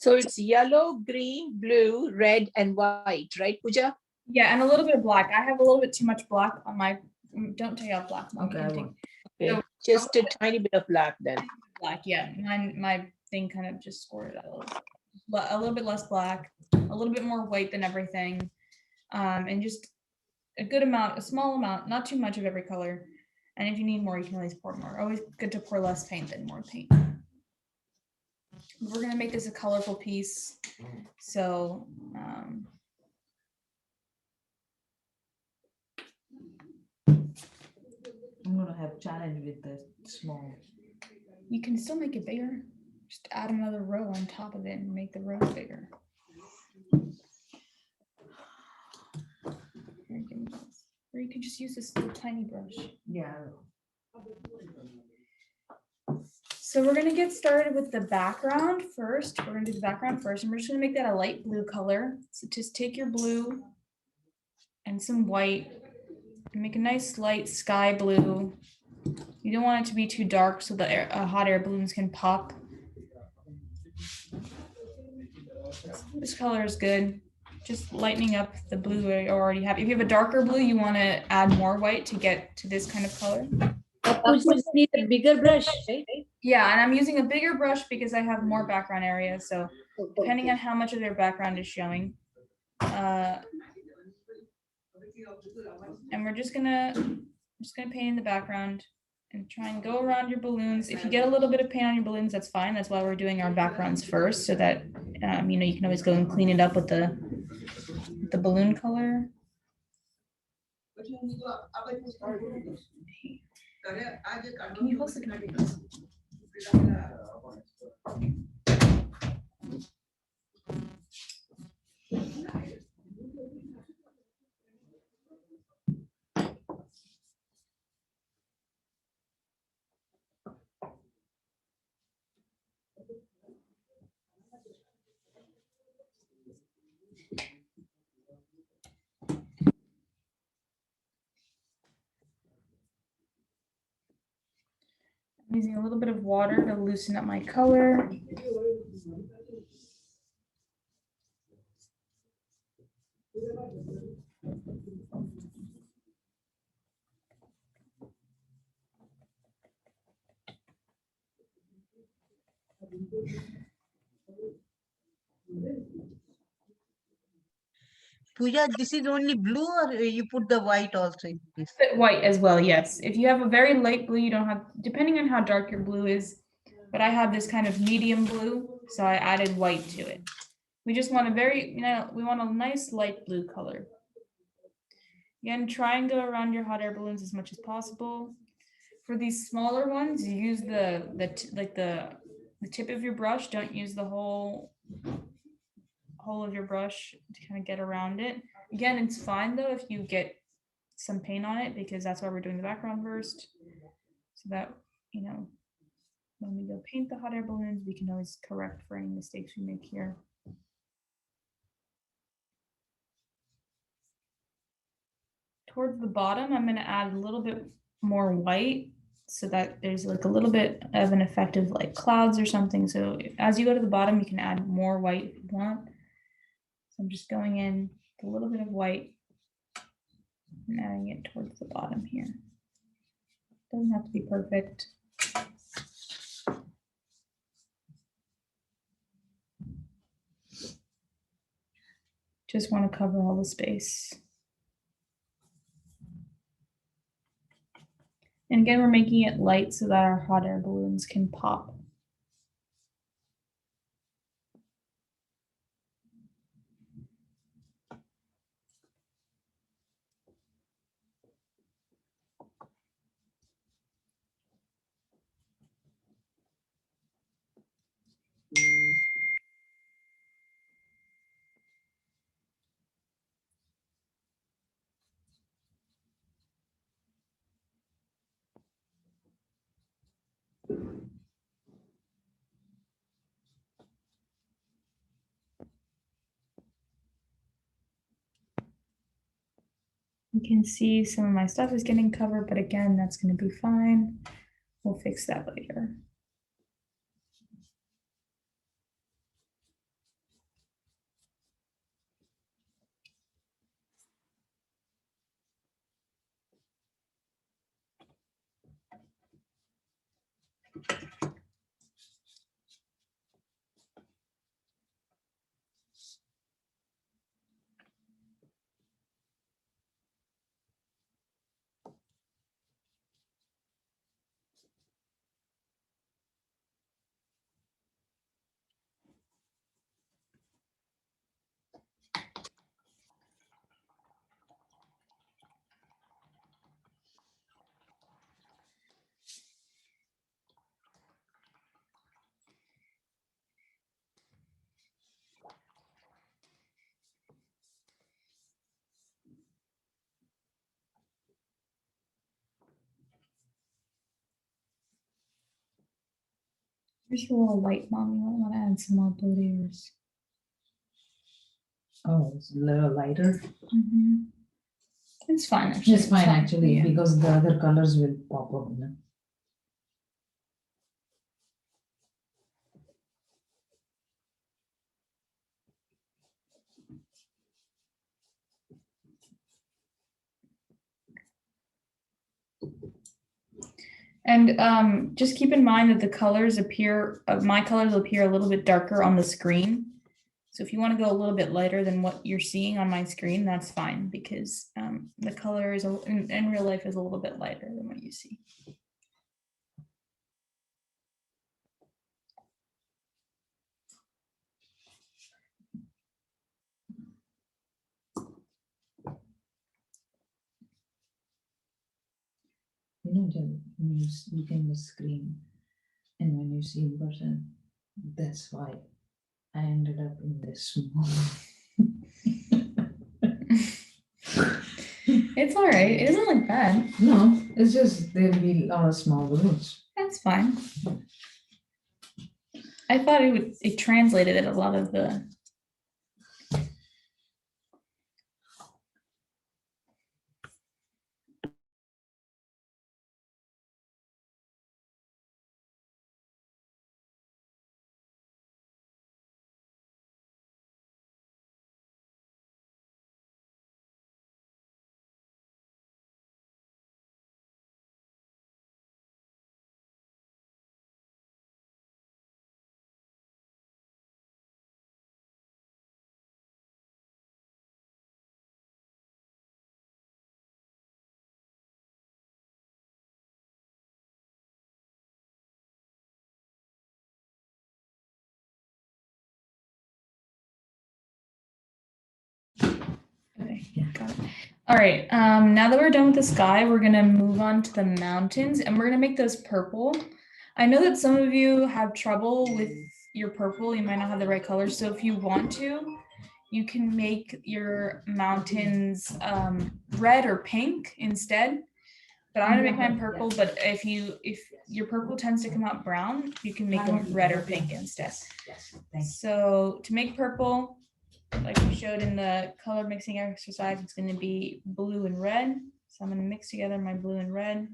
So it's yellow, green, blue, red, and white, right, Pooja? Yeah, and a little bit of black. I have a little bit too much black on my, don't take out black. Mom. Okay, I won't. Okay, So- just a tiny bit of black then. Black, yeah. My thing kind of just scored it out a little bit less black, a little bit more white than everything, and just a good amount, a small amount, not too much of every color. And if you need more, you can always pour more. Always good to pour less paint than more paint. We're gonna make this a colorful piece, so I'm gonna have challenge with the small. you can still make it bigger. Just add another row on top of it and make the row bigger. Here, give me this. Or you can just use this little tiny brush. Yeah. So we're gonna get started with the background first. We're gonna do the background first, and we're just gonna make that a light blue color. So just take your blue and some white and make a nice light sky blue. You don't want it to be too dark so the hot air balloons can pop. This color is good. Just lightening up the blue you already have. If you have a darker blue, you want to add more white to get to this kind of color. You need a bigger brush, right? Yeah, and I'm using a bigger brush because I have more background area. So depending on how much of their background is showing. And we're just gonna paint in the background and try and go around your balloons. If you get a little bit of paint on your balloons, that's fine. That's why we're doing our backgrounds first, so that you know, you can always go and clean it up with the balloon color. Can you hold the camera, please? I'm using a little bit of water to loosen up my color. Pooja, this is only blue or you put the white also in this? White as well, yes. If you have a very light blue, you don't have, depending on how dark your blue is, but I have this kind of medium blue, so I added white to it. We just want a very, you know, we want a nice light blue color. Again, try and go around your hot air balloons as much as possible. For these smaller ones, you use the tip of your brush. Don't use the whole of your brush to kind of get around it. Again, it's fine though if you get some paint on it, because that's why we're doing the background first, so that, you know, when we go paint the hot air balloons, we can always correct for any mistakes we make here. Towards the bottom, I'm going to add a little bit more white so that there's like a little bit of an effect of like clouds or something. So as you go to the bottom, you can add more white if you want. So I'm just going in with a little bit of white and adding it towards the bottom here. Doesn't have to be perfect. Just want to cover all the space. And again, we're making it light so that our hot air balloons can pop. You can see some of my stuff is getting covered, but again, that's going to be fine. We'll fix that later. Here's a little white, Mom. You might want to add some more blue to yours. Oh, it's a little lighter. It's fine. Actually. It's fine actually, Yeah. because the other colors will pop up. You know? And just keep in mind that the colors appear, my colors will appear a little bit darker on the screen. So if you want to go a little bit lighter than what you're seeing on my screen, that's fine, because the color is in real life is a little bit lighter than what you see. You know, Jen, when you look in the screen and when you see in person, that's why I ended up in this small. It's all right. It doesn't look bad. No, it's just there'll be a lot of small balloons. That's fine. I thought it translated it a lot of the. Okay, got it. All right, now that we're done with the sky, we're gonna move on to the mountains, and we're gonna make those purple. I know that some of you have trouble with your purple, you might not have the right colors, so if you want to, you can make your mountains red or pink instead. But I'm gonna make mine purple, but if your purple tends to come out brown, you can make them red or pink instead. So to make purple, like we showed in the color mixing exercise, it's going to be blue and red. So I'm going to mix together my blue and red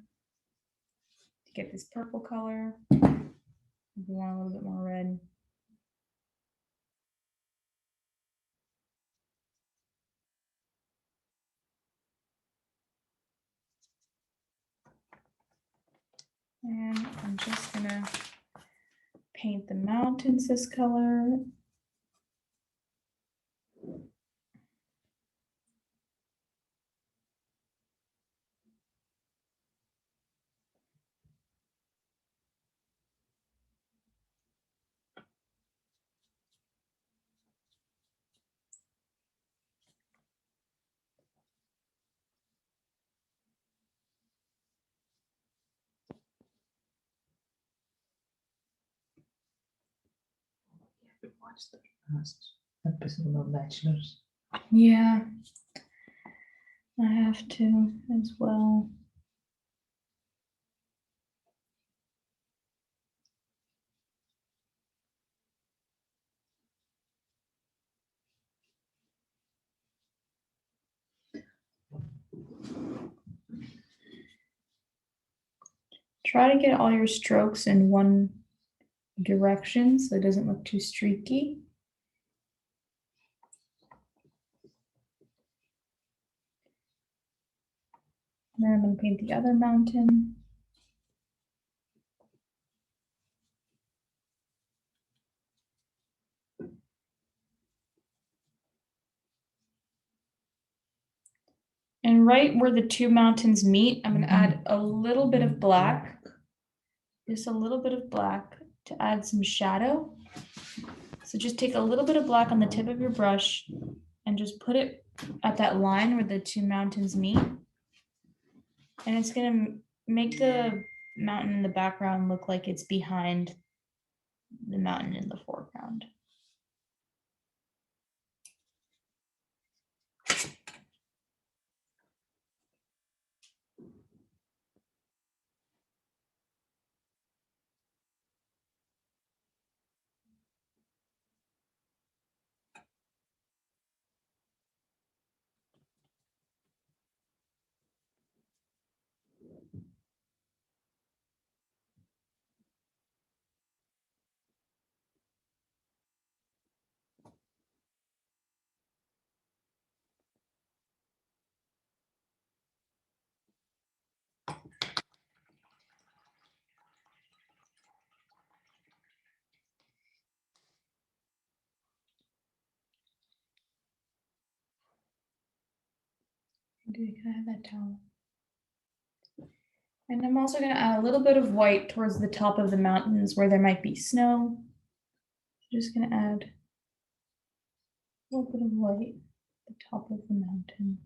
to get this purple color. If you want a little bit more red. And I'm just going to paint the mountains this color. Watch the last episode of Bachelors. Yeah, I have to as well. Try to get all your strokes in one direction so it doesn't look too streaky. Then I'm going to paint the other mountain. And right where the two mountains meet, I'm going to add a little bit of black, just a little bit of black to add some shadow. So just take a little bit of black on the tip of your brush and just put it at that line where the two mountains meet. And it's going to make the mountain in the background look like it's behind the mountain in the foreground. Can I have that towel? And I'm also going to add a little bit of white towards the top of the mountains where there might be snow. Just going to add a little bit of white at the top of the mountain.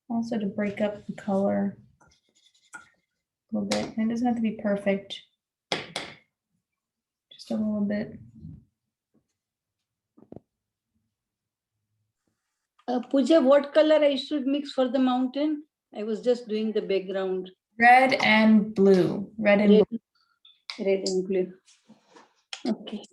Also to break up the color a little bit. And it doesn't have to be perfect. Just a little bit. Pooja, what color I should mix for the mountain? I was just doing the background. Red and blue. Red and Red, blue. red and blue. Okay.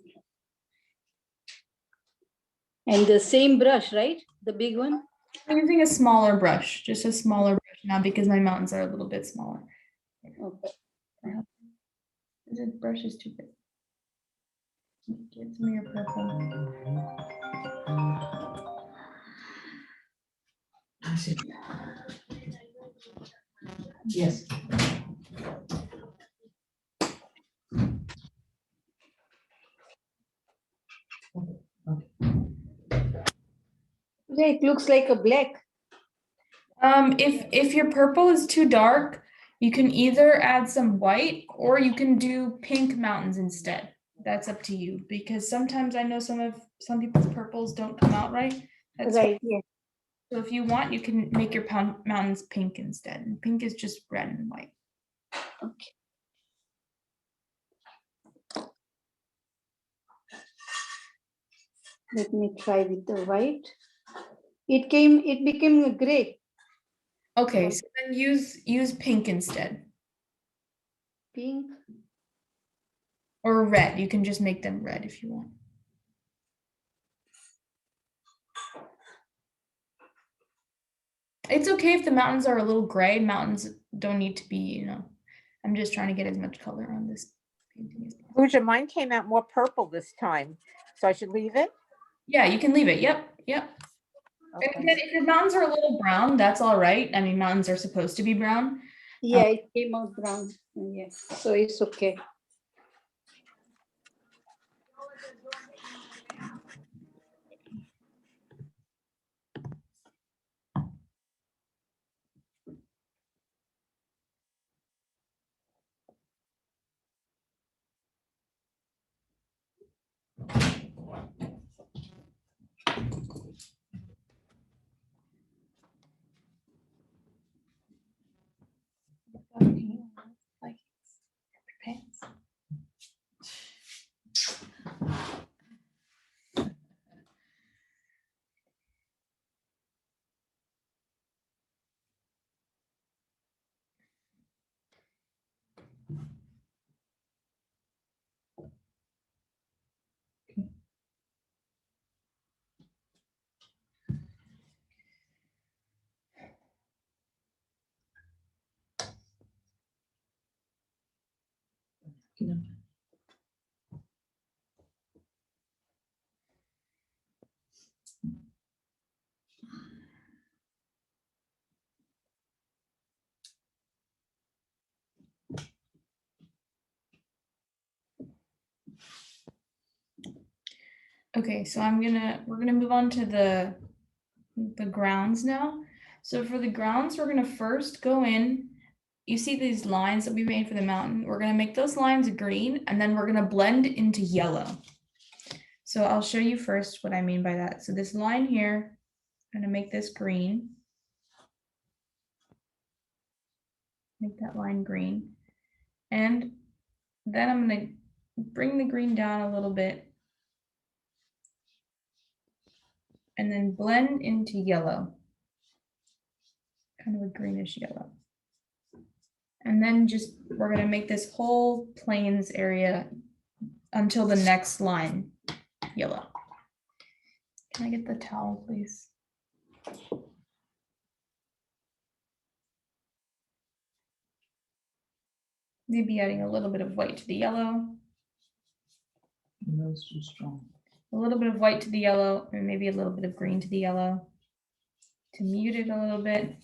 And the same brush, right? The big one? I'm using a smaller brush, just a smaller brush now because my mountains are a little bit smaller. Okay. The brush is too big. Get some of your purple. That's it. Yes. Yeah, it looks like a black. If your purple is too dark, you can either add some white or you can do pink mountains instead. That's up to you because sometimes I know some people's purples don't come out right. That's Right, yeah. So if you want, you can make your mountains pink instead. And pink is just red and white. Okay. Let me try with the white. It became a gray. Okay, so then use pink instead. Pink. Or red. You can just make them red if you want. It's okay if the mountains are a little gray. Mountains don't need to be, I'm just trying to get as much color on this painting as possible. Pooja, mine came out more purple this time, so I should leave it? Yeah, you can leave it. Yep. And Okay. then if your mountains are a little brown, that's all right. I mean, mountains are supposed to be brown. Yeah, it came out brown. Yes, so it's okay. Like pants. Okay, so we're gonna move on to the grounds now. So for the grounds, we're gonna first go in. You see these lines that we made for the mountain? We're gonna make those lines green and then we're gonna blend into yellow. So I'll show you first what I mean by that. So this line here, I'm gonna make this green. Make that line green. And then I'm gonna bring the green down a little bit and then blend into yellow, kind of a greenish yellow. And then we're gonna make this whole plains area until the next line yellow. Can I get the towel, please? Maybe adding a little bit of white to the yellow. Yellow is too strong. A little bit of white to the yellow, and maybe a little bit of green to the yellow to mute it a little bit.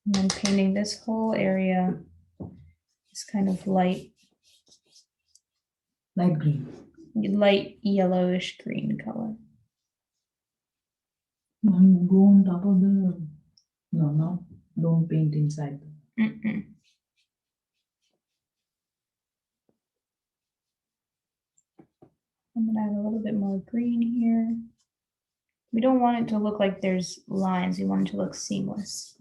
And then painting this whole area, this kind of light Light green. yellowish green color. And go on top of the, no, not, don't paint inside. Mm-mm. I'm gonna add a little bit more green here. We don't want it to look like there's lines. We want it to look seamless.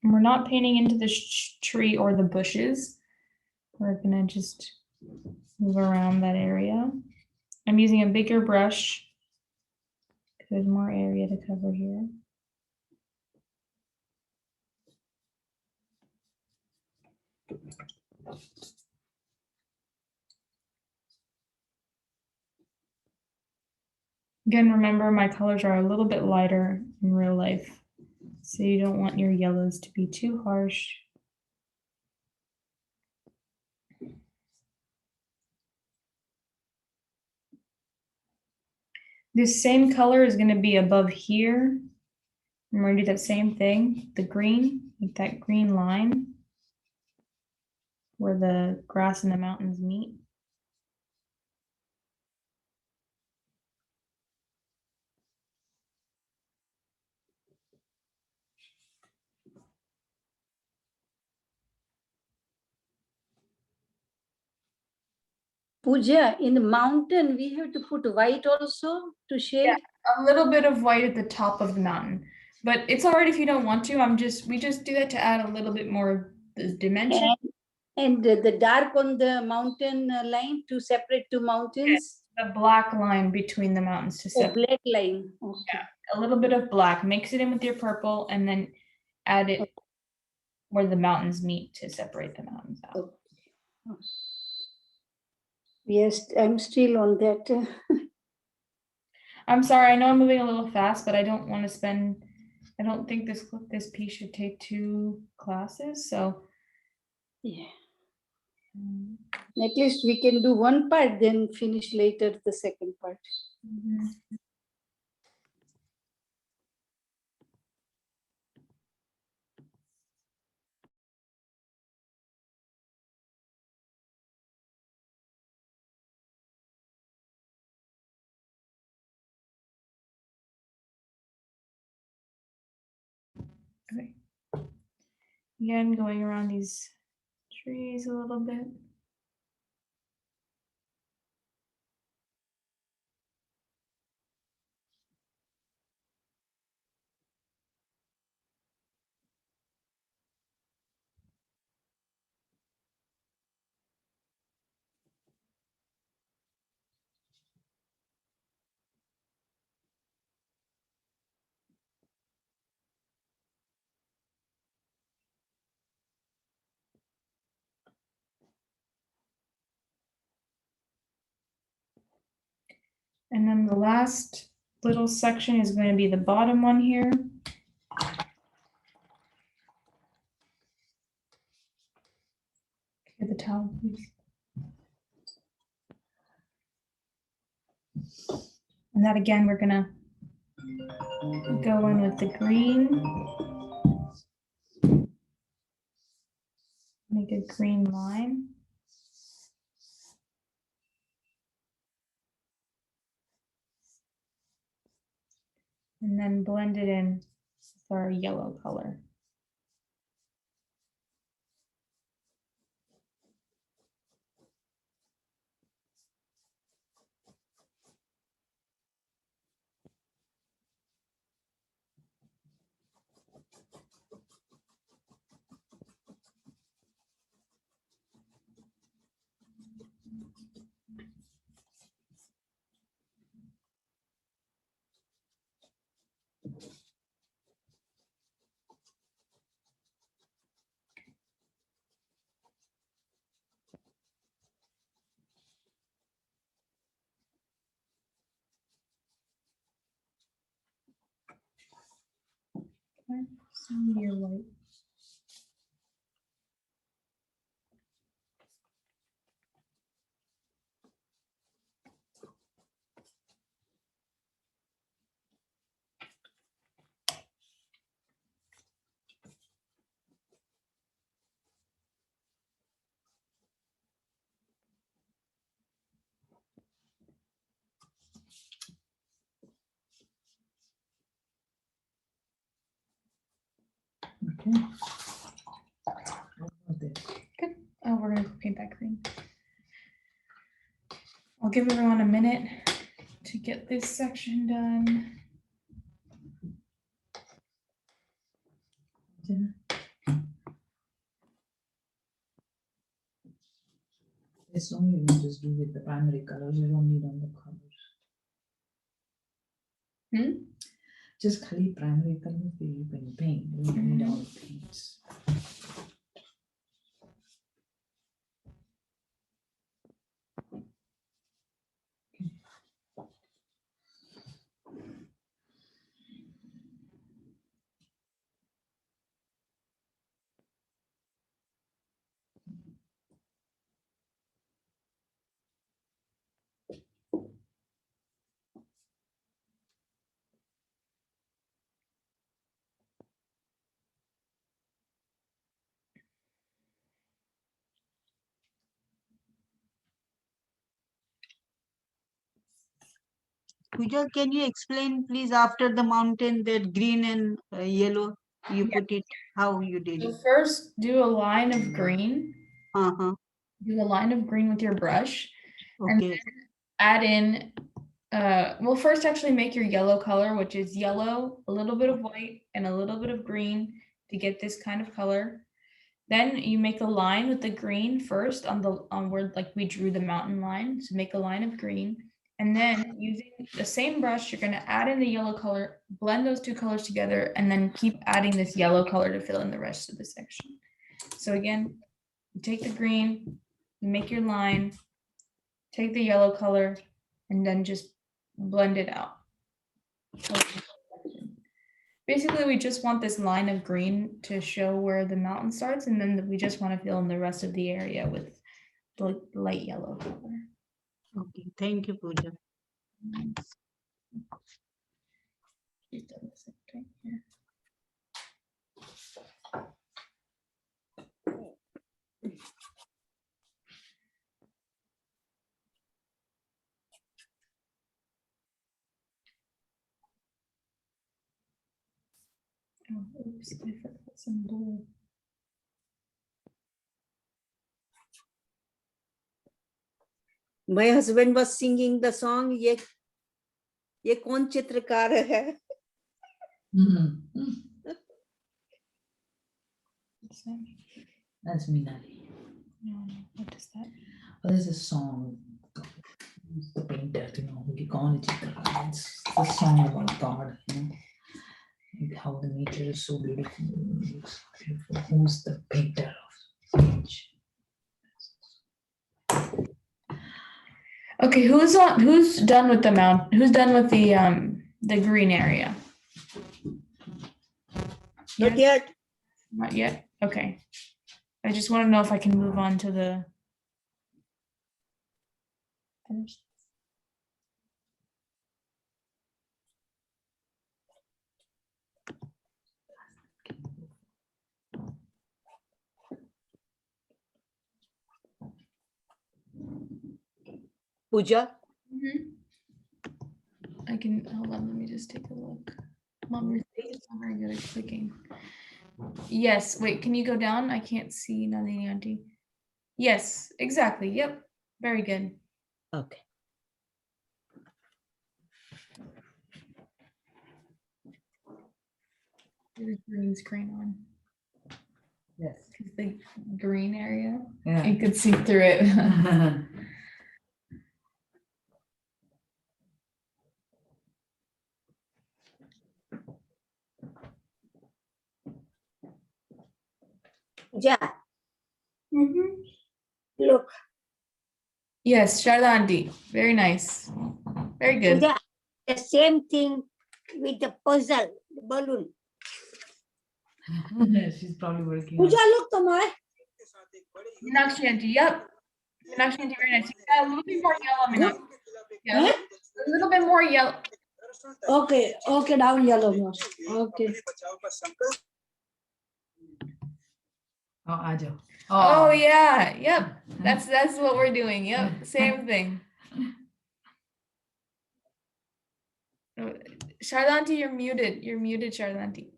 And we're not painting into the tree or the bushes. We're gonna just move around that area. I'm using a bigger brush. There's more area to cover here. Again, remember my colors are a little bit lighter in real life, so you don't want your yellows to be too harsh. This same color is going to be above here. I'm going to do that same thing, the green, make that green line where the grass and the mountains meet. Pooja, in the mountain, we have to put white also to shade. A little bit of white at the top of the mountain, but it's all right if you don't want to. We just do that to add a little bit more of the dimension. And the dark on the mountain line to separate two mountains. The black line between the mountains to Oh, separate. black line. Okay. A little bit of black, mix it in with your purple, and then add it where the mountains meet to separate the mountains out. Okay. Yes, I'm still on that. I'm sorry, I know I'm moving a little fast, but I don't want to spend, I don't think this piece should take 2 classes, so. Yeah. At least we can do one part, then finish later the second part. Okay. Again, going around these trees a little bit. And then the last little section is going to be the bottom one here. Get the towel, please. And that again, we're gonna go in with the green. Make a green line. And then blend it in with our yellow color. Okay, some near white. Okay. What about this? Good. Oh, we're gonna paint that green. I'll give everyone a minute to get this section done. Jenna? This only you can just do with the primary colors. You don't need on the colors. Hmm? Just khali primary colors that you can paint. You don't need all the paints. Pooja, can you explain please after the mountain that green and yellow you Yeah. put it, how you did So it? first, do a line of green. Uh-huh. Do a line of green with your brush. And Okay. add in, well, first actually make your yellow color, which is yellow, a little bit of white, and a little bit of green to get this kind of color. Then you make a line with the green first on where like we drew the mountain line. So make a line of green. And then using the same brush, you're gonna add in the yellow color, blend those two colors together, and then keep adding this yellow color to fill in the rest of the section. So again, you take the green, you make your line, take the yellow color, and then just blend it out. Basically, we just want this line of green to show where the mountain starts, and then we just want to fill in the rest of the area with the light yellow color. Okay. Thank you, Pooja. She's done the same thing here. Oh, oops, I forgot some blue. My husband was singing the song ये कौन चित्रकार है. What's that? That's Minali. No, what is that? Well, there's a song. Who's the painter? You know, it's the song about God. You know, and how the nature is so beautiful. It's beautiful. Who's the painter of image? Okay, who's done with the mount? Who's done with the green area? Not yet. Not yet. Okay. I just want to know if I can move on to the. Pooja. I can hold on. Let me just take a look. Mom, your face is not very good at clicking. Yes. Wait. Can you go down? I can't see Nandini Auntie. Yes. Exactly. Yep. Very good. Okay. The green screen on. Yes. The green area. Yeah. You could see through it. Pooja, look. Yes, Sharda Auntie. Very nice. Very good. Pooja, the same thing with the puzzle, the balloon. She's probably working on Pooja, look, Tamay. Meenakshi aunty, yep. Meenakshi aunty, very nice. You got a little bit more yellow, Good. Meenakshi. Yeah, a little bit more yellow. Okay, okay, down yellow more. Okay. Oh, Ajo. Oh yeah, yep. That's what we're doing. Yep, same thing. Shardanti, you're muted. You're muted, Shardanti.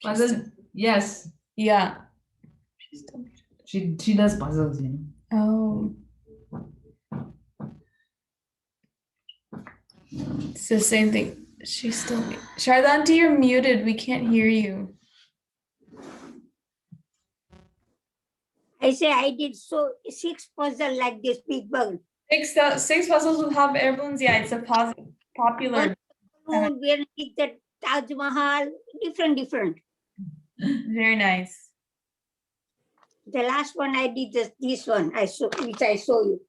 Puzzle. Yes. Yeah. She does puzzles, you know. Oh. It's the same thing. She's still Shardanti, you're muted. We can't hear you. I say I did so 6 puzzle like this big bug. Six puzzles with hot air balloons. Yeah, it's a popular. Where is the Taj Mahal? Different. Very nice. The last one I did just this one. Which I show you.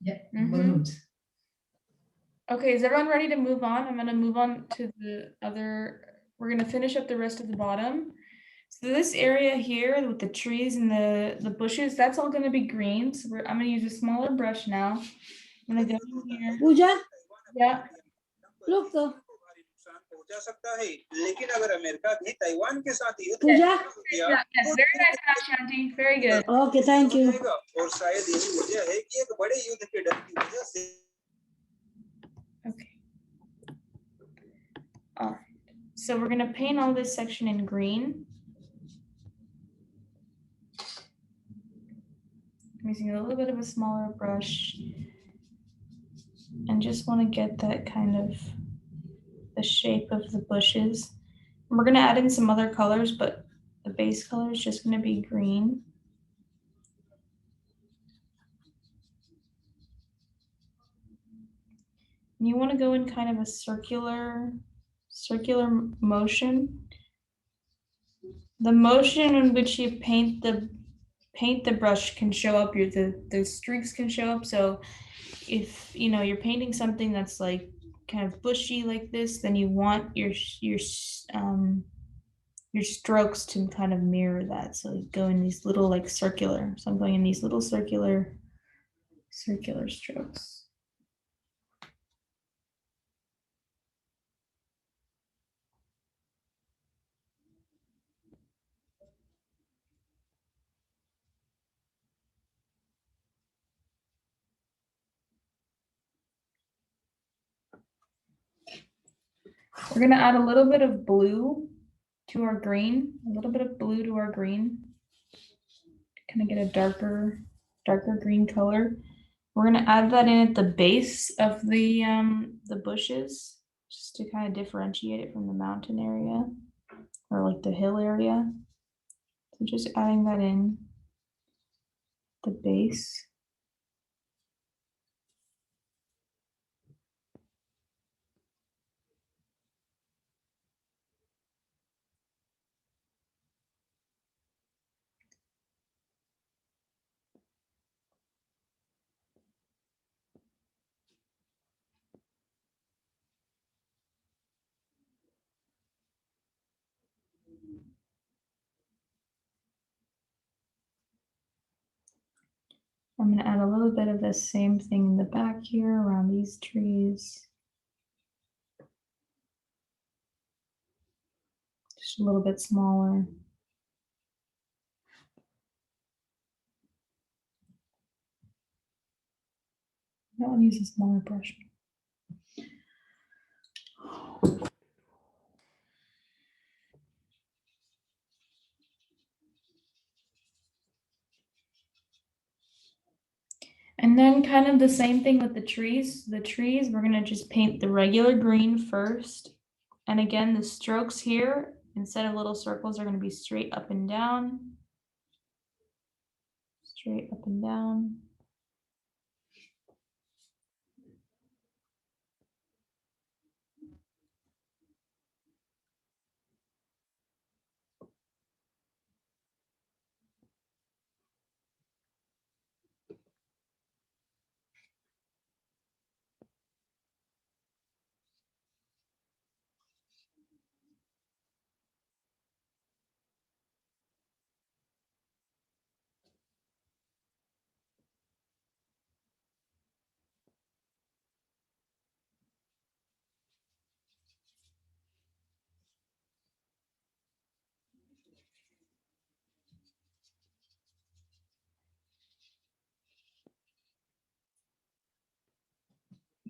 Yeah. Mhm. Balloons. Okay, is everyone ready to move on? I'm gonna move on to the other. We're gonna finish up the rest of the bottom. So this area here with the trees and the bushes, that's all gonna be green. So I'm gonna use a smaller brush now. I'm gonna go in here. Pooja, Yeah. look, Pooja. Yeah, yes, very nice, Shanti. Very good. Okay, thank you. Okay. All right. So we're gonna paint all this section in green. I'm using a little bit of a smaller brush and just want to get that kind of the shape of the bushes. And we're gonna add in some other colors, but the base color is just gonna be green. And you want to go in kind of a circular motion. The motion in which you paint the brush can show up, the streaks can show up. So if you know you're painting something that's like kind of bushy like this, then you want your strokes to kind of mirror that. So you go in these little like circular. So I'm going in these little circular strokes. We're gonna add a little bit of blue to our green, kind of get a darker green color. We're gonna add that in at the base of the bushes, just to kind of differentiate it from the mountain area or like the hill area. So just adding that in the base. I'm gonna add a little bit of the same thing in the back here around these trees. Just a little bit smaller. I'll use a smaller brush. And then kind of the same thing with the trees. The trees, we're gonna just paint the regular green first. And again, the strokes here, instead of little circles, are gonna be straight up and down. Straight up and down.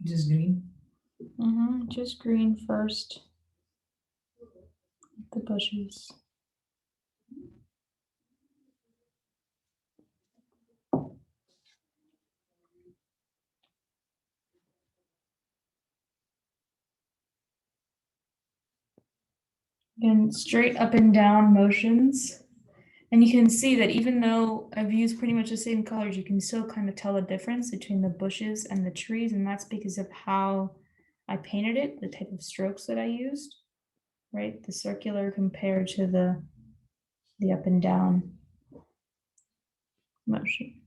Just green. Just green first. The bushes. Again, straight up and down motions. And you can see that even though I've used pretty much the same colors, you can still kind of tell the difference between the bushes and the trees. And that's because of how I painted it, the type of strokes that I used, right? The circular compared to the up and down motion.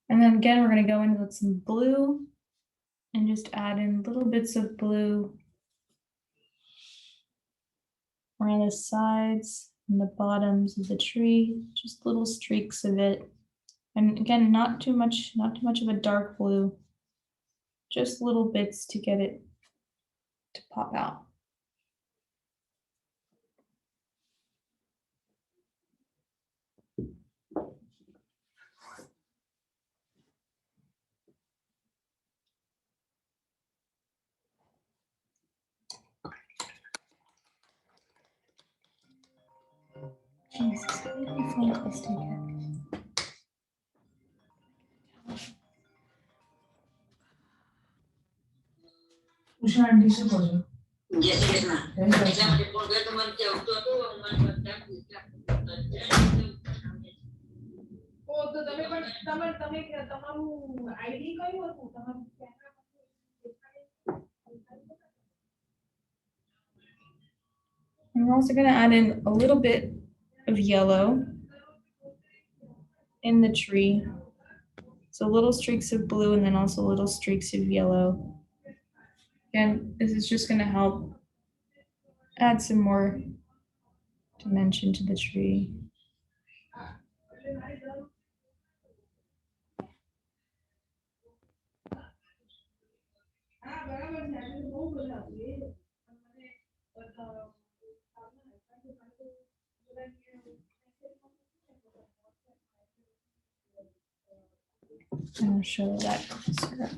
And then again, we're going to go in with some blue and just add in little bits of blue around the sides and the bottoms of the tree, just little streaks of it. And again, not too much of a dark blue, just little bits to get it to pop out. Jesus, how did you find this again? Usha aunty se bojo. And we're also going to add in a little bit of yellow in the tree. So little streaks of blue and then also little streaks of yellow. Again, this is just going to help add some more dimension to the tree. I'll show that closer.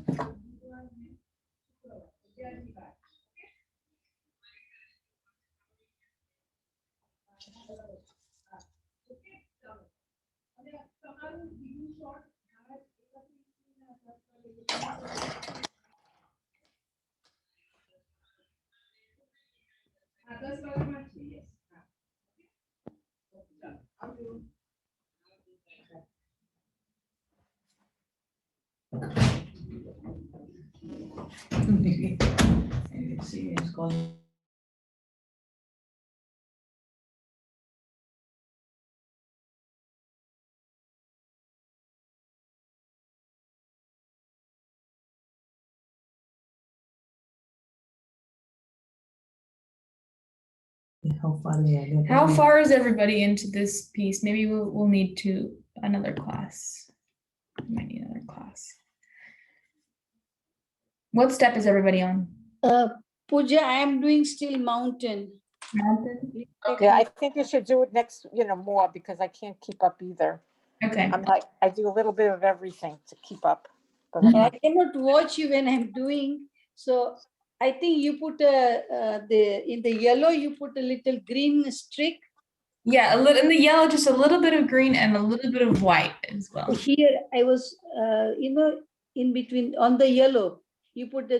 See, it's called. How far we are? How far is everybody into this piece? Maybe we'll need to another class. We might need another class. What step is everybody on? Pooja, I am doing still mountain. Mountain? Yeah, I think you should do it next, more because I can't keep up either. Okay. I'm like, I do a little bit of everything to keep up. But And I cannot watch you when I'm doing. So I think you put in the yellow, you put a little green streak. Yeah, a little in the yellow, just a little bit of green and a little bit of white as well. Here I was, in between on the yellow, you put the,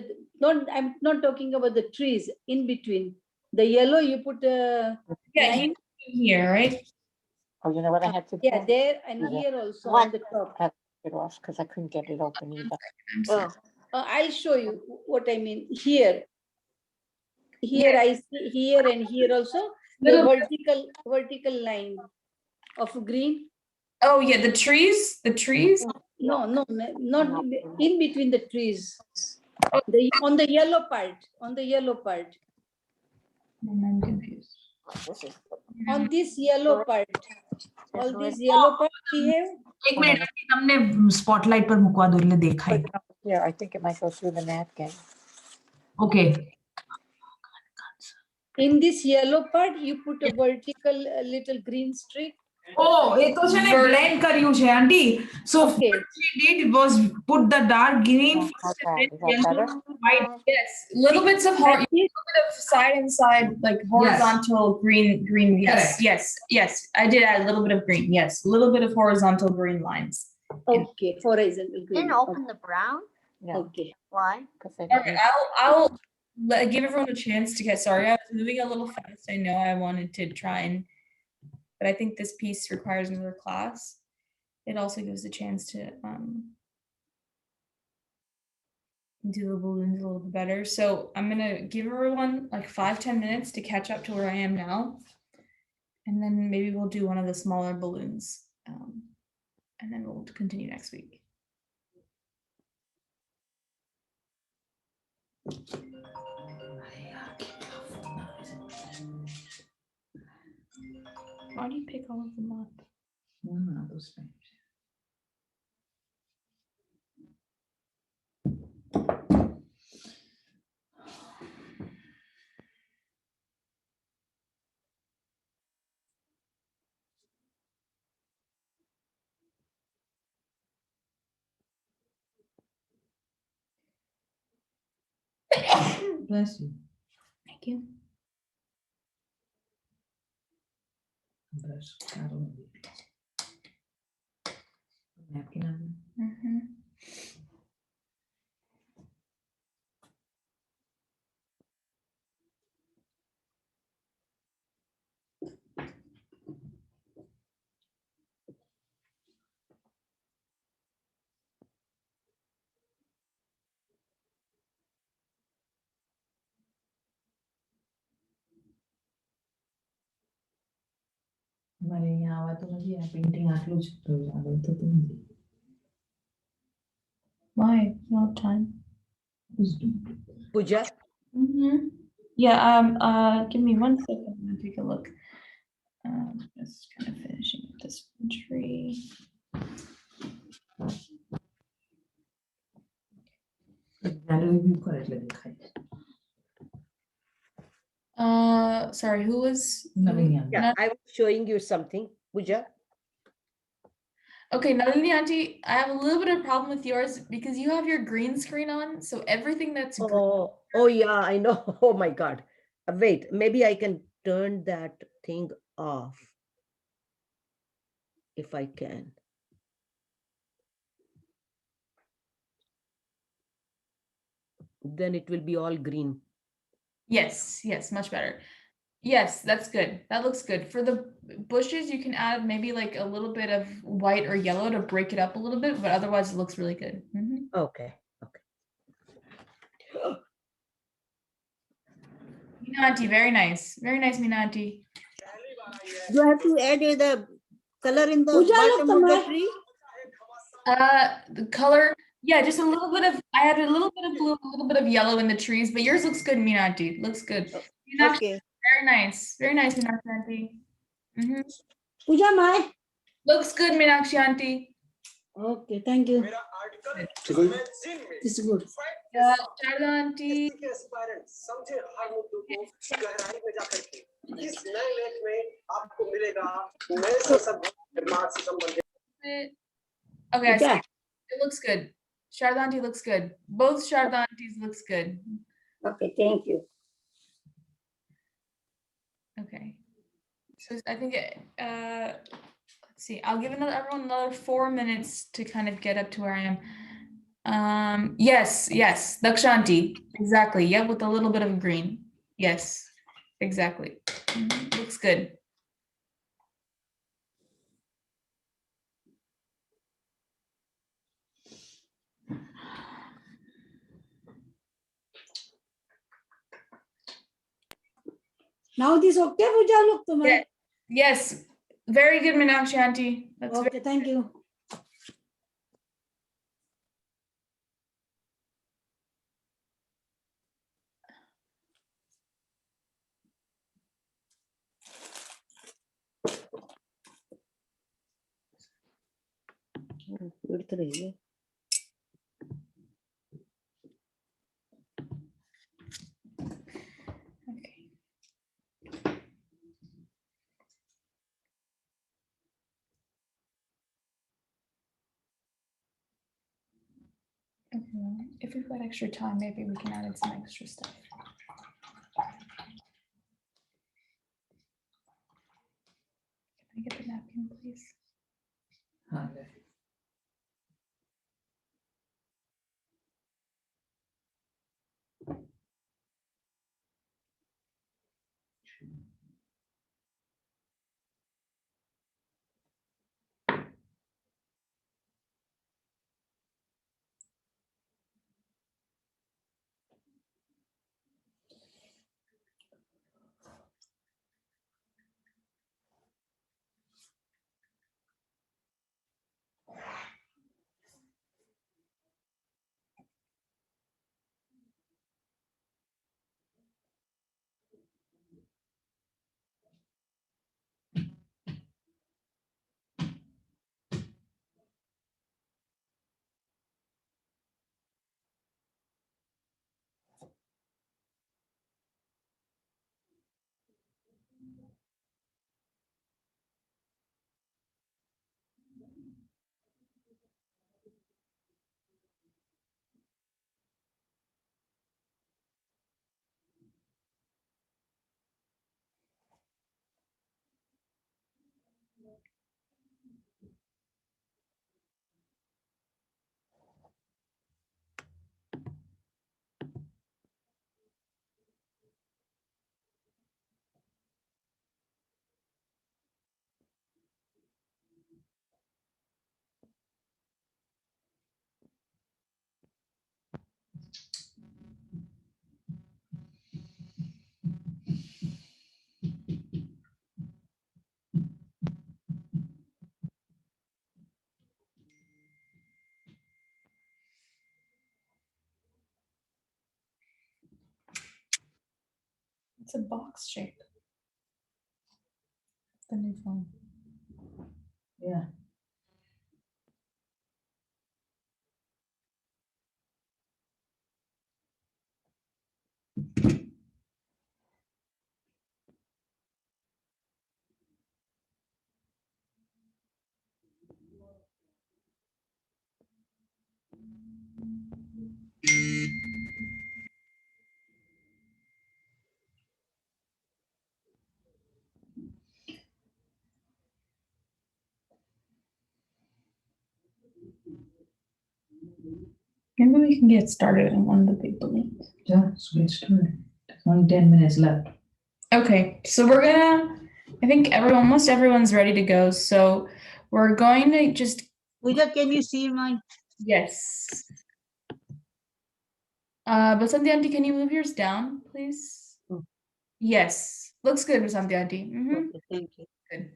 I'm not talking about the trees, in between. The yellow, you put a Yeah, line. here, right? Oh, you know what I had to do? Yeah, there and Yeah. here also on the top. I had to get it off because I couldn't get it open either. I'm sorry. I'll show you what I mean. Here I see here and here also the Little- vertical line of green. Oh yeah, the trees. No, not in between the trees. On the yellow part. I'm confused. This is On this yellow part. All this yellow part we have. एक minute हमने spotlight पर मुकवा दो ले देखा है. here. I think it might go through the napkin. Okay. In this yellow part, you put a vertical little green streak. Oh, એ તો છે ને blend કર્યું છે aunty. So Okay. what she did was put the dark green first Okay, and is that then yellow, better? white. Yes, little bits of side and side, like horizontal green. Yes. I did add a little bit of green. Yes, a little bit of horizontal green lines. Okay, horizontal green. Then open the brown. Yeah. Okay. Why? Because they All right, I'll give everyone a chance to get. Sorry, I was moving a little fast. I know I wanted to try and, but I think this piece requires another class. It also gives a chance to do the balloons a little bit better. So I'm gonna give everyone like 5-10 minutes to catch up to where I am now, and then maybe we'll do one of the smaller balloons, and then we'll continue next week. Why do you pick all of them up? No, those things. Bless you. Thank you. Bless. I don't know. Napkin on. Mhm. મારે અહીંયા આવતું નથી આ painting આટલું જ આવતું નથી. Why? No time. Pooja, Yeah. Give me 1 second. I'm gonna take a look. Just kind of finishing up this one tree. Gallery view કરે એટલે દેખાય. Sorry, who was? Navin. yeah, I was showing you something. Pooja, Okay, Nalini auntie, I have a little bit of problem with yours because you have your green screen on, so everything that's green. oh yeah, I know. Oh my God. Wait, maybe I can turn that thing off if I can. Then it will be all green. Yes, much better. Yes, that's good. That looks good. For the bushes, you can add maybe like a little bit of white or yellow to break it up a little bit, but otherwise it looks really good. Okay. Meena auntie, very nice. Very nice, Meena auntie. You have to add the color in the Pooja, bottom look, of the Tamar. tree. The color, yeah, just a little bit of, I added a little bit of blue, a little bit of yellow in the trees, but yours looks good, Meena auntie. Looks good. Meenakshi, Okay. very nice. Very nice, Meenakshi auntie. Pooja, my. Looks good, Meenakshi auntie. Okay, thank you. This is good. Sharda auntie. Okay, I see. It looks good. Sharda auntie looks good. Both Sharda aunties looks good. Okay, thank you. Okay. So I think, let's see, I'll give everyone another 4 minutes to kind of get up to where I am. Yes, yes, Dakshanti, exactly. Yeah, with a little bit of green. Yes, exactly. Looks good. Now this okay, Pooja? Look to Yeah. Yes, very good, Meenakshi auntie. That's Okay, thank you. उड़ते रहिए okay. Okay, well, if we've got extra time, maybe we can add in some extra stuff. Can I get the napkin, please? Okay. It's a box shape. The new phone. Yeah. Maybe we can get started on one of the big balloons. Yeah, so get started. There's only 10 minutes left. Okay, so we're gonna, I think almost everyone's ready to go. So we're going to just, Pooja, can you see mine? yes. Basanti auntie, can you move yours down, please? Oh. Yes, looks good, Basanti auntie. Okay, thank you. Good.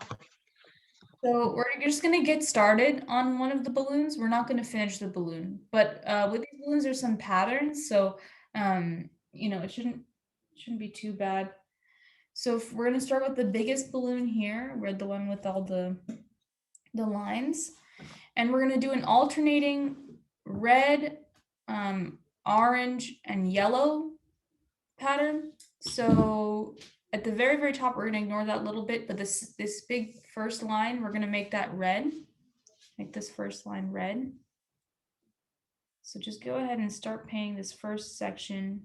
So we're just gonna get started on one of the balloons. We're not gonna finish the balloon, but with these balloons, there's some patterns. So you know, it shouldn't be too bad. So if we're gonna start with the biggest balloon here, we're the one with all the lines, and we're gonna do an alternating red, orange, and yellow pattern. So at the very, very top, we're gonna ignore that little bit, but this big first line, we're gonna make that red, make this first line red. So just go ahead and start painting this first section.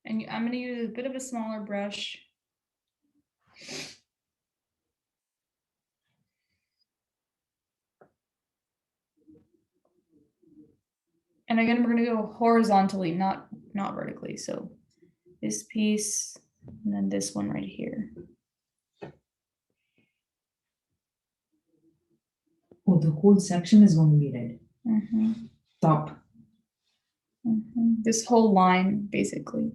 And I'm gonna use a bit of a smaller brush. And again, we're gonna go horizontally, not vertically. So this piece, and then this one right here. Oh, the whole section is going to be red. Mhm, Top. mhm. This whole line, basically.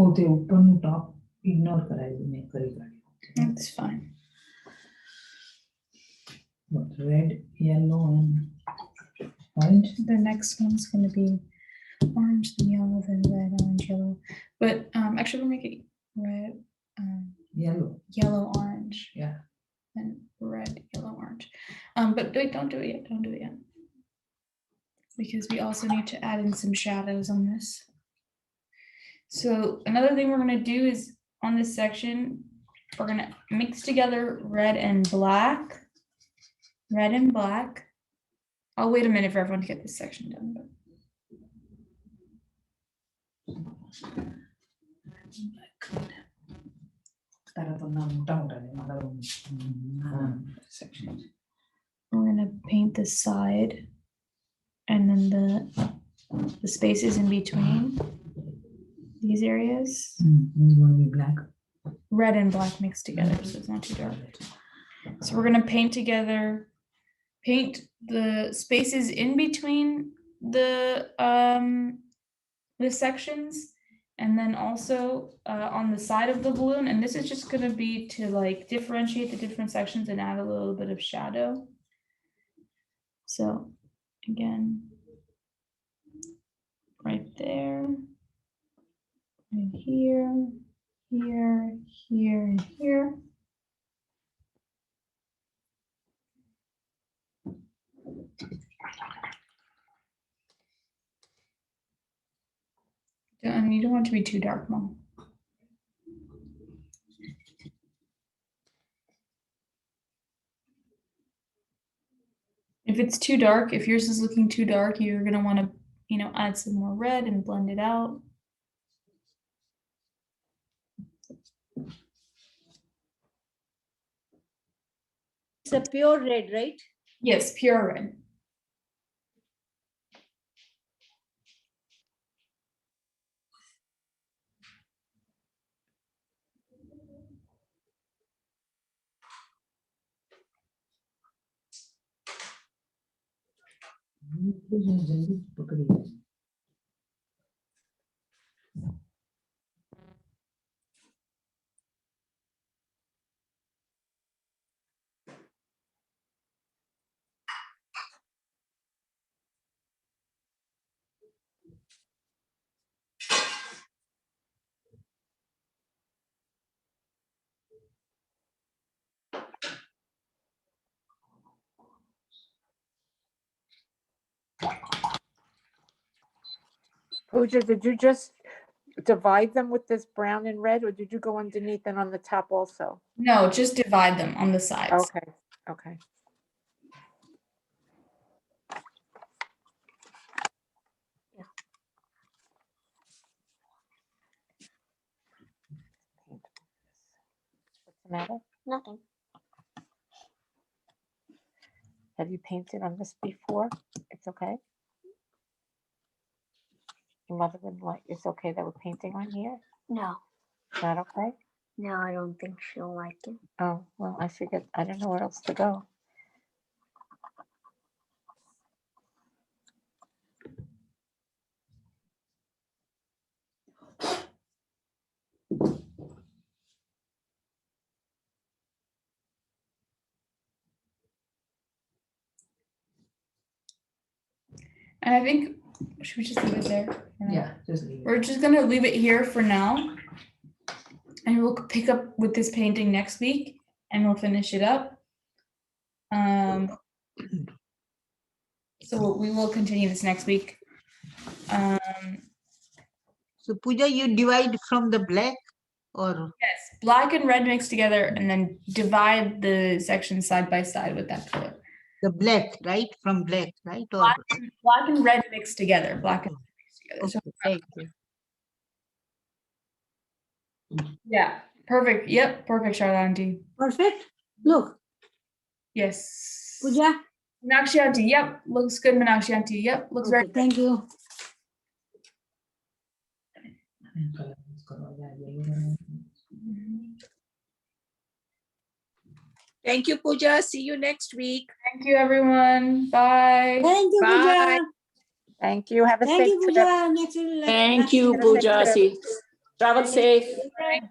Oh, the open top ignore करा है मैंने करी गाड़ी. That's fine. But red, yellow, and orange. The next one's gonna be orange, then yellow, then red, orange, yellow. But actually we'll make it red, Yellow. yellow, orange, Yeah. and red, yellow, orange. But wait, don't do it yet, don't do it yet. Because we also need to add in some shadows on this. So another thing we're gonna do is on this section, we're gonna mix together red and black. Red and black. I'll wait a minute for everyone to get this section done. But तारा तो ना मोटा मोटा नहीं मतलब sections. we're gonna paint the side and then the spaces in between these areas. It's going to be black. Red and black mixed together, so it's not too dark. So we're gonna paint together, paint the spaces in between the sections, and then also on the side of the balloon. And this is just gonna be to like differentiate the different sections and add a little bit of shadow. So again, right there, and here, here, here, and here. And you don't want it to be too dark, Mom. If it's too dark, if yours is looking too dark, you're gonna want to, add some more red and blend it out. It's a pure red, right? Yes, pure red. जल्दी पकड़ी है. Pooja, did you just divide them with this brown and red, or did you go underneath and on the top also? No, just divide them on the sides. Okay, okay. What's the matter? Nothing. Have you painted on this before? It's okay? Your mother wouldn't like, it's okay that we're painting on here? No, Not okay? no, I don't think she'll like it. Oh, well, I figured, I don't know where else to go. And I think, should we just leave it there? for now? Yeah, just leave it. We're just gonna leave it here for now. And we'll pick up with this painting next week and we'll finish it up. So we will continue this next week. So Pooja, you divide from the black or? Yes, black and red mixed together and then divide the sections side by side with that color. The black, right? From black, right? Or Black and red mixed together, black and red mixed together. So, okay, thank you. yeah, perfect. Yep, perfect, Charlotte Auntie. Perfect. Look, Yes. Pooja. Meenakshi Auntie, yep, looks good. Meenakshi Auntie, yep, looks very Okay, thank you. Thank you, Pooja. See you next week. Thank you, everyone. Bye. Thank you, Bye. Pooja. Thank you. Have a Thank safe you, trip. Pooja. Next we'll Thank you, Have a safe Pooja. trip. Travel safe. Bye.